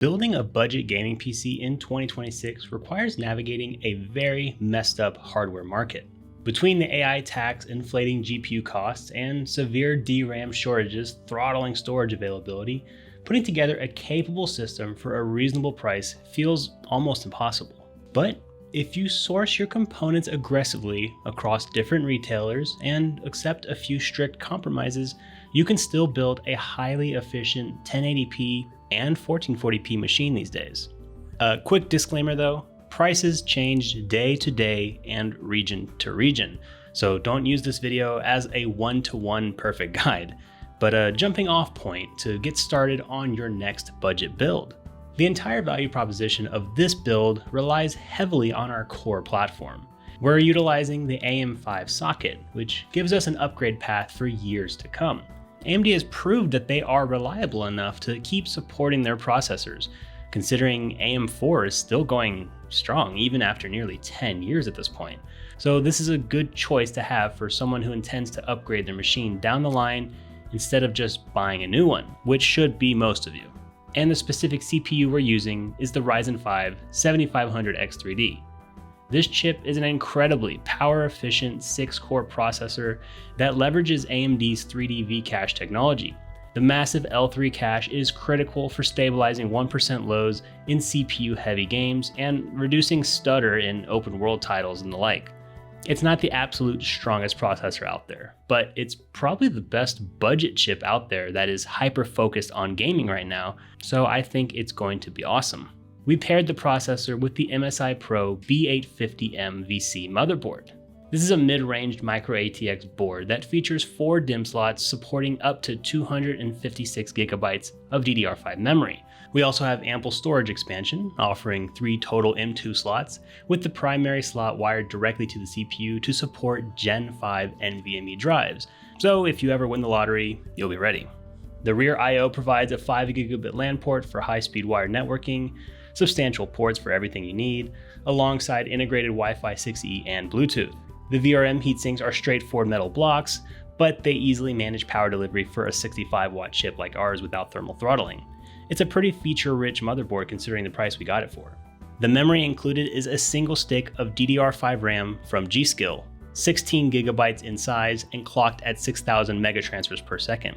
Building a budget gaming PC in 2026 requires navigating a very messed up hardware market. Between the AI tax inflating GPU costs and severe DRAM shortages throttling storage availability, putting together a capable system for a reasonable price feels almost impossible. But if you source your components aggressively across different retailers and accept a few strict compromises, you can still build a highly efficient 1080p and 1440p machine these days. A quick disclaimer though, prices change day to day and region to region, so don't use this video as a one-to-one perfect guide, but a jumping off point to get started on your next budget build. The entire value proposition of this build relies heavily on our core platform. We're utilizing the AM5 socket, which gives us an upgrade path for years to come. AMD has proved that they are reliable enough to keep supporting their processors, considering AM4 is still going strong even after nearly 10 years at this point. So this is a good choice to have for someone who intends to upgrade their machine down the line instead of just buying a new one, which should be most of you. And the specific CPU we're using is the Ryzen 5 7500X3D. This chip is an incredibly power-efficient 6-core processor that leverages AMD's 3D V-Cache technology. The massive L3 cache is critical for stabilizing 1% lows in CPU-heavy games and reducing stutter in open-world titles and the like. It's not the absolute strongest processor out there, but it's probably the best budget chip out there that is hyper-focused on gaming right now, so I think it's going to be awesome. We paired the processor with the MSI Pro B850M VC motherboard. This is a mid-ranged micro ATX board that features 4 DIMM slots supporting up to 256 gigabytes of DDR5 memory. We also have ample storage expansion, offering 3 total M2 slots, with the primary slot wired directly to the CPU to support Gen 5 NVMe drives. So if you ever win the lottery, you'll be ready. The rear I/O provides a 5 gigabit LAN port for high-speed wired networking, substantial ports for everything you need, alongside integrated Wi-Fi 6E and Bluetooth. The VRM heatsinks are straightforward metal blocks, but they easily manage power delivery for a 65-watt chip like ours without thermal throttling. It's a pretty feature-rich motherboard considering the price we got it for. The memory included is a single stick of DDR5 RAM from G.Skill, 16 gigabytes in size and clocked at 6,000 megatransfers per second.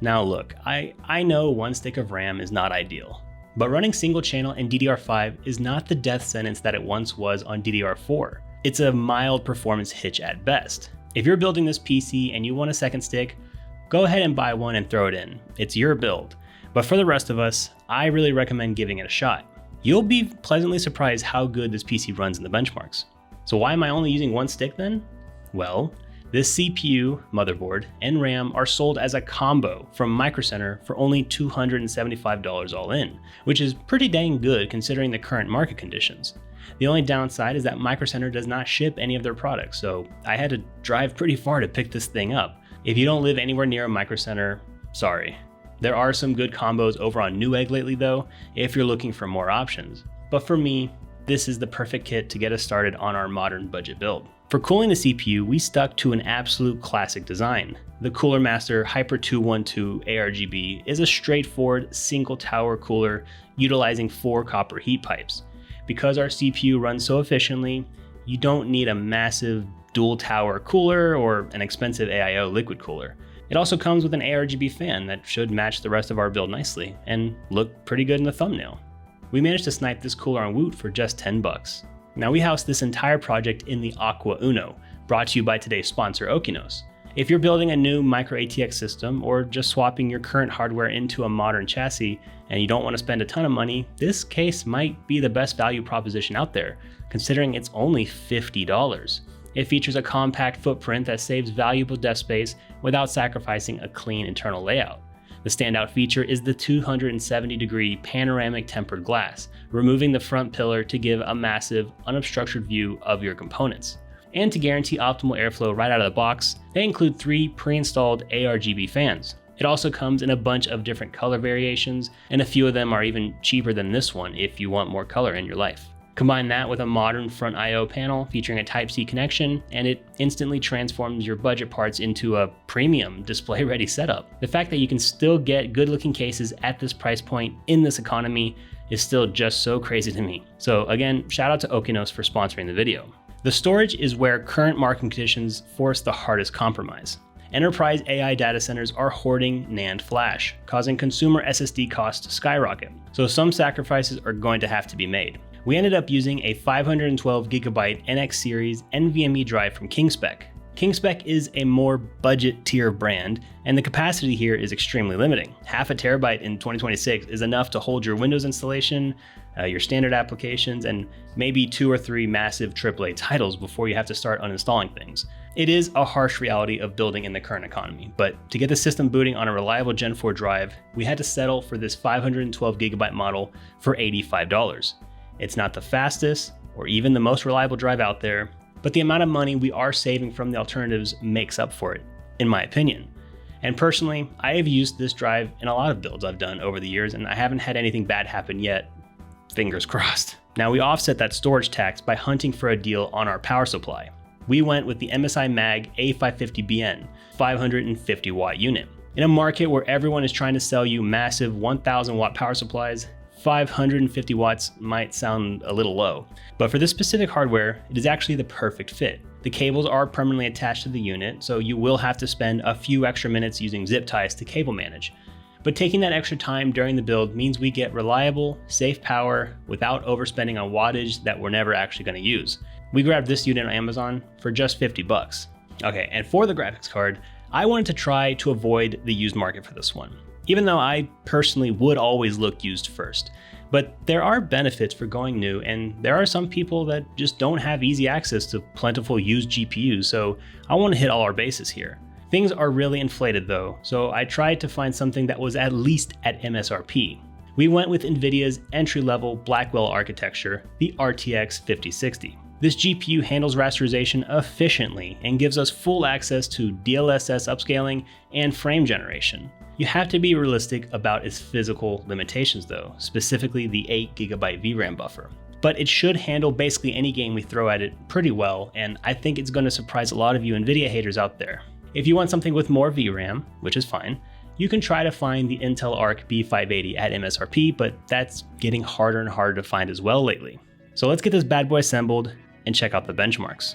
Now look, I know one stick of RAM is not ideal, but running single channel in DDR5 is not the death sentence that it once was on DDR4. It's a mild performance hitch at best. If you're building this PC and you want a second stick, go ahead and buy one and throw it in. It's your build. But for the rest of us, I really recommend giving it a shot. You'll be pleasantly surprised how good this PC runs in the benchmarks. So why am I only using one stick then? Well, this CPU, motherboard, and RAM are sold as a combo from Micro Center for only $275 all in, which is pretty dang good considering the current market conditions. The only downside is that Micro Center does not ship any of their products, so I had to drive pretty far to pick this thing up. If you don't live anywhere near a Micro Center, sorry. There are some good combos over on Newegg lately though, if you're looking for more options. But for me, this is the perfect kit to get us started on our modern budget build. For cooling the CPU, we stuck to an absolute classic design. The Cooler Master Hyper 212 ARGB is a straightforward single tower cooler utilizing 4 copper heat pipes. Because our CPU runs so efficiently, you don't need a massive dual tower cooler or an expensive AIO liquid cooler. It also comes with an ARGB fan that should match the rest of our build nicely and look pretty good in the thumbnail. We managed to snipe this cooler on Woot for just $10. Now we house this entire project in the Aqua Uno, brought to you by today's sponsor Okinos. If you're building a new micro ATX system or just swapping your current hardware into a modern chassis and you don't want to spend a ton of money, this case might be the best value proposition out there, considering it's only $50. It features a compact footprint that saves valuable desk space without sacrificing a clean internal layout. The standout feature is the 270-degree panoramic tempered glass, removing the front pillar to give a massive, unobstructed view of your components. And to guarantee optimal airflow right out of the box, they include 3 pre-installed ARGB fans. It also comes in a bunch of different color variations, and a few of them are even cheaper than this one if you want more color in your life. Combine that with a modern front I/O panel featuring a Type-C connection, and it instantly transforms your budget parts into a premium display-ready setup. The fact that you can still get good-looking cases at this price point in this economy is still just so crazy to me. So again, shout out to Okinos for sponsoring the video. The storage is where current market conditions force the hardest compromise. Enterprise AI data centers are hoarding NAND flash, causing consumer SSD costs to skyrocket. So some sacrifices are going to have to be made. We ended up using a 512GB NX series NVMe drive from Kingspec. Kingspec is a more budget tier brand, and the capacity here is extremely limiting. Half a terabyte in 2026 is enough to hold your Windows installation, your standard applications, and maybe 2 or 3 massive AAA titles before you have to start uninstalling things. It is a harsh reality of building in the current economy, but to get the system booting on a reliable Gen 4 drive, we had to settle for this 512GB model for $85. It's not the fastest or even the most reliable drive out there, but the amount of money we are saving from the alternatives makes up for it, in my opinion. And personally, I have used this drive in a lot of builds I've done over the years, and I haven't had anything bad happen yet. Fingers crossed. Now, we offset that storage tax by hunting for a deal on our power supply. We went with the MSI Mag A550BN 550 watt unit. In a market where everyone is trying to sell you massive 1000 watt power supplies, 550 watts might sound a little low, but for this specific hardware, it is actually the perfect fit. The cables are permanently attached to the unit, so you will have to spend a few extra minutes using zip ties to cable manage. But taking that extra time during the build means we get reliable, safe power without overspending on wattage that we're never actually going to use. We grabbed this unit on Amazon for just $50. Okay, and for the graphics card, I wanted to try to avoid the used market for this one, even though I personally would always look used first. But there are benefits for going new, and there are some people that just don't have easy access to plentiful used GPUs, so I want to hit all our bases here. Things are really inflated though, so I tried to find something that was at least at MSRP. We went with NVIDIA's entry-level Blackwell architecture, the RTX 5060. This GPU handles rasterization efficiently and gives us full access to DLSS upscaling and frame generation. You have to be realistic about its physical limitations though, specifically the 8GB VRAM buffer. But it should handle basically any game we throw at it pretty well, and I think it's going to surprise a lot of you NVIDIA haters out there. If you want something with more VRAM, which is fine, you can try to find the Intel Arc B580 at MSRP, but that's getting harder and harder to find as well lately. So let's get this bad boy assembled and check out the benchmarks.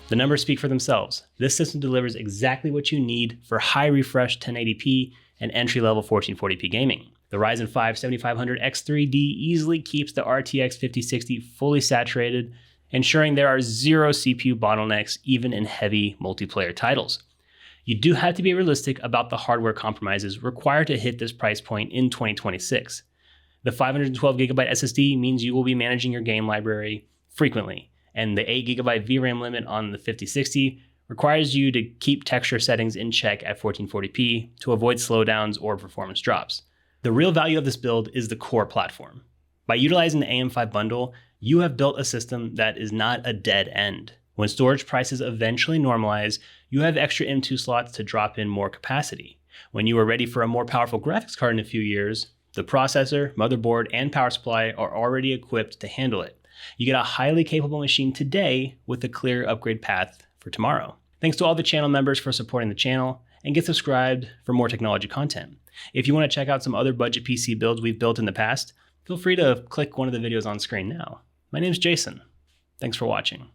The numbers speak for themselves. This system delivers exactly what you need for high refresh 1080p and entry-level 1440p gaming. The Ryzen 5 7500 X3D easily keeps the RTX 5060 fully saturated, ensuring there are zero CPU bottlenecks even in heavy multiplayer titles. You do have to be realistic about the hardware compromises required to hit this price point in 2026. The 512GB SSD means you will be managing your game library frequently, and the 8GB VRAM limit on the 5060 requires you to keep texture settings in check at 1440p to avoid slowdowns or performance drops. The real value of this build is the core platform. By utilizing the AM5 bundle, you have built a system that is not a dead end. When storage prices eventually normalize, you have extra M2 slots to drop in more capacity. When you are ready for a more powerful graphics card in a few years, the processor, motherboard, and power supply are already equipped to handle it. You get a highly capable machine today with a clear upgrade path for tomorrow. Thanks to all the channel members for supporting the channel, and get subscribed for more technology content. If you want to check out some other budget PC builds we've built in the past, feel free to click one of the videos on screen now. My name's Jason. Thanks for watching.